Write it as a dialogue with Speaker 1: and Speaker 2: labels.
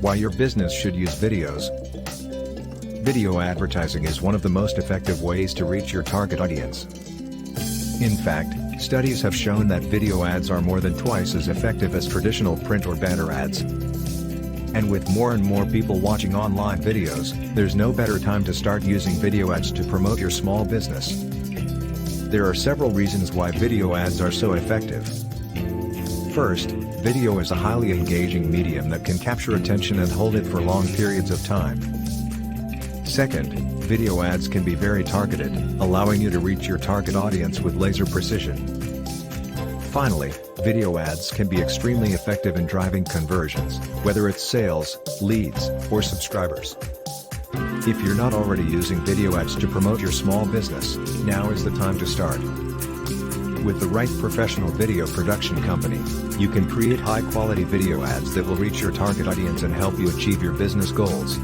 Speaker 1: Why your business should use videos. Video advertising is one of the most effective ways to reach your target audience. In fact, studies have shown that video ads are more than twice as effective as traditional print or banner ads. And with more and more people watching online videos, there's no better time to start using video ads to promote your small business. There are several reasons why video ads are so effective. First, video is a highly engaging medium that can capture attention and hold it for long periods of time. Second, video ads can be very targeted, allowing you to reach your target audience with laser precision. Finally, video ads can be extremely effective in driving conversions, whether it's sales, leads, or subscribers. If you're not already using video ads to promote your small business, now is the time to start. With the right professional video production company, you can create high-quality video ads that will reach your target audience and help you achieve your business goals.